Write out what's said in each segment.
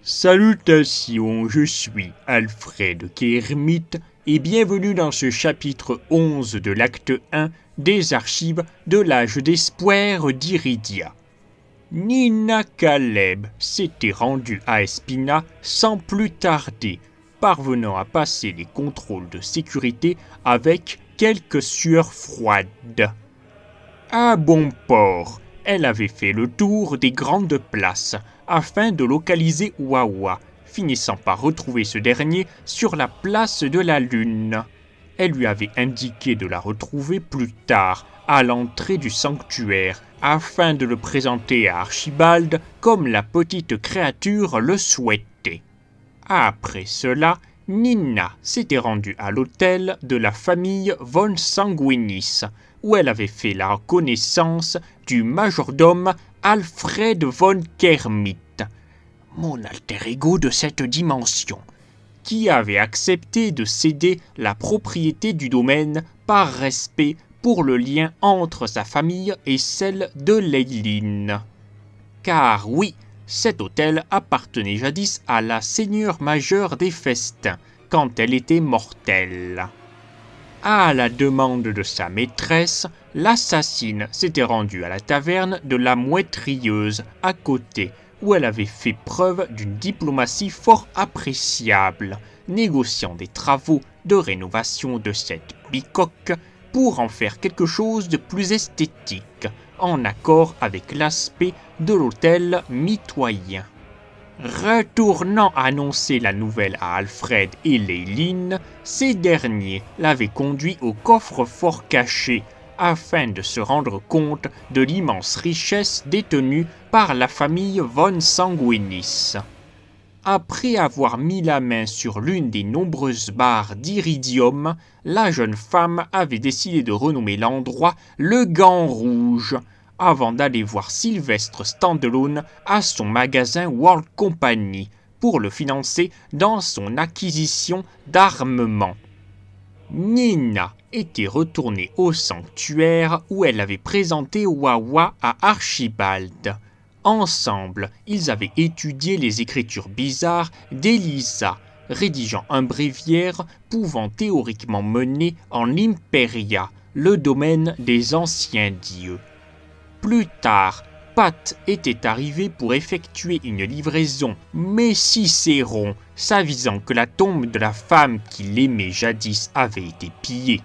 Salutations, je suis Alfred Kermit et bienvenue dans ce chapitre 11 de l'acte 1 des archives de l'âge d'espoir d'Iridia. Nina Caleb s'était rendue à Espina sans plus tarder, parvenant à passer les contrôles de sécurité avec quelques sueurs froides. À bon port, elle avait fait le tour des grandes places afin de localiser Wawa, finissant par retrouver ce dernier sur la place de la Lune. Elle lui avait indiqué de la retrouver plus tard, à l'entrée du sanctuaire, afin de le présenter à Archibald comme la petite créature le souhaitait. Après cela, Nina s'était rendue à l'hôtel de la famille von Sanguinis, où elle avait fait la connaissance du majordome Alfred von Kermit, mon alter ego de cette dimension, qui avait accepté de céder la propriété du domaine par respect pour le lien entre sa famille et celle de Leiline. Car oui, cet hôtel appartenait jadis à la seigneur majeure des Festins, quand elle était mortelle. À la demande de sa maîtresse, l'assassine s'était rendue à la taverne de la Mouettrieuse à côté, où elle avait fait preuve d'une diplomatie fort appréciable, négociant des travaux de rénovation de cette bicoque pour en faire quelque chose de plus esthétique, en accord avec l'aspect de l'hôtel mitoyen. Retournant annoncer la nouvelle à Alfred et Leiline, ces derniers l'avaient conduit au coffre-fort caché afin de se rendre compte de l'immense richesse détenue par la famille von Sanguinis. Après avoir mis la main sur l'une des nombreuses barres d'iridium, la jeune femme avait décidé de renommer l'endroit le Gant Rouge, avant d'aller voir Sylvestre Stallone à son magasin World Company pour le financer dans son acquisition d'armement. Nina était retournée au sanctuaire où elle avait présenté Wawa à Archibald. Ensemble, ils avaient étudié les écritures bizarres d'Elisa, rédigeant un bréviaire pouvant théoriquement mener en Imperia, le domaine des anciens dieux. Plus tard, Pat était arrivé pour effectuer une livraison, mais Cicéron, s'avisant que la tombe de la femme qu'il aimait jadis avait été pillée.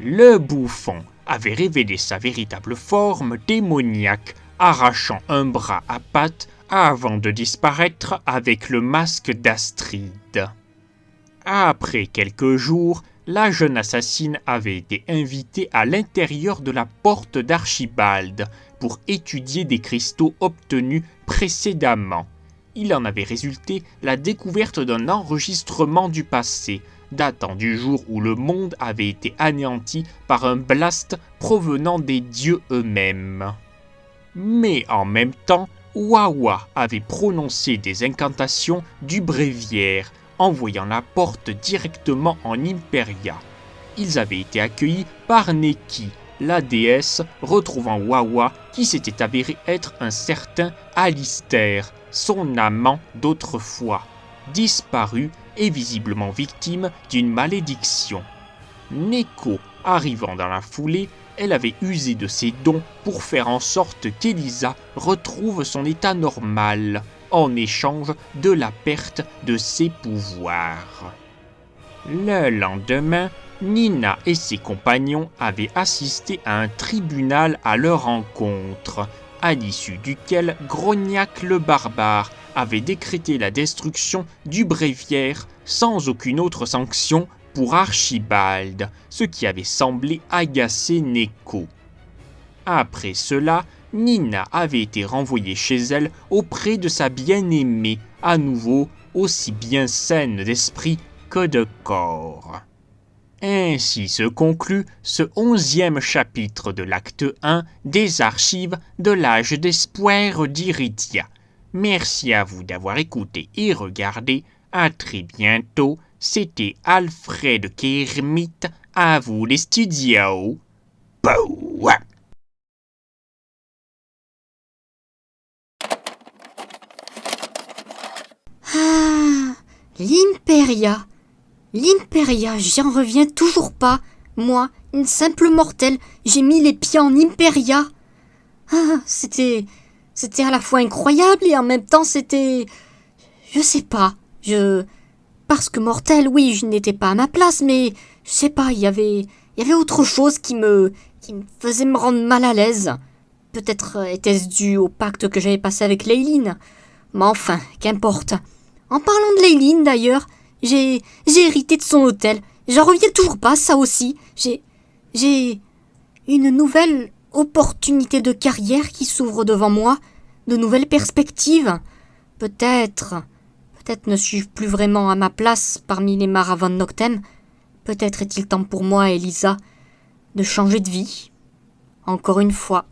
Le bouffon avait révélé sa véritable forme démoniaque, arrachant un bras à Pat avant de disparaître avec le masque d'Astride. Après quelques jours, la jeune assassine avait été invitée à l'intérieur de la porte d'Archibald pour étudier des cristaux obtenus précédemment. Il en avait résulté la découverte d'un enregistrement du passé, datant du jour où le monde avait été anéanti par un blast provenant des dieux eux-mêmes. Mais en même temps, Wawa avait prononcé des incantations du bréviaire, envoyant la porte directement en Imperia. Ils avaient été accueillis par Neki, la déesse, retrouvant Wawa qui s'était avéré être un certain Alistair, son amant d'autrefois, disparu et visiblement victime d'une malédiction. Neko arrivant dans la foulée, elle avait usé de ses dons pour faire en sorte qu'Elisa retrouve son état normal, en échange de la perte de ses pouvoirs. Le lendemain, Nina et ses compagnons avaient assisté à un tribunal à leur rencontre, à l'issue duquel Grognac le barbare avait décrété la destruction du bréviaire sans aucune autre sanction pour Archibald, ce qui avait semblé agacer Neko. Après cela, Nina avait été renvoyée chez elle auprès de sa bien-aimée, à nouveau aussi bien saine d'esprit que de corps. Ainsi se conclut ce 11e chapitre de l'acte 1 des archives de l'âge d'espoir d'Iridia. Merci à vous d'avoir écouté et regardé. À très bientôt. C'était Alfred Kermit. À vous les studios. Bow. L'Imperia. L'Imperia, j'en reviens toujours pas. Moi, une simple mortelle, j'ai mis les pieds en Imperia. Ah, c'était à la fois incroyable et en même temps c'était... Je sais pas, Parce que mortel, oui, je n'étais pas à ma place, mais je sais pas, il y avait autre chose qui me faisait me rendre mal à l'aise. Peut-être était-ce dû au pacte que j'avais passé avec Leiline. Mais enfin, qu'importe. En parlant de Leiline, d'ailleurs, j'ai hérité de son hôtel. J'en reviens toujours pas, ça aussi. J'ai une nouvelle opportunité de carrière qui s'ouvre devant moi, de nouvelles perspectives. Peut-être ne suis-je plus vraiment à ma place parmi les Maravons Noctem. Peut-être est-il temps pour moi, Elisa, de changer de vie. Encore une fois.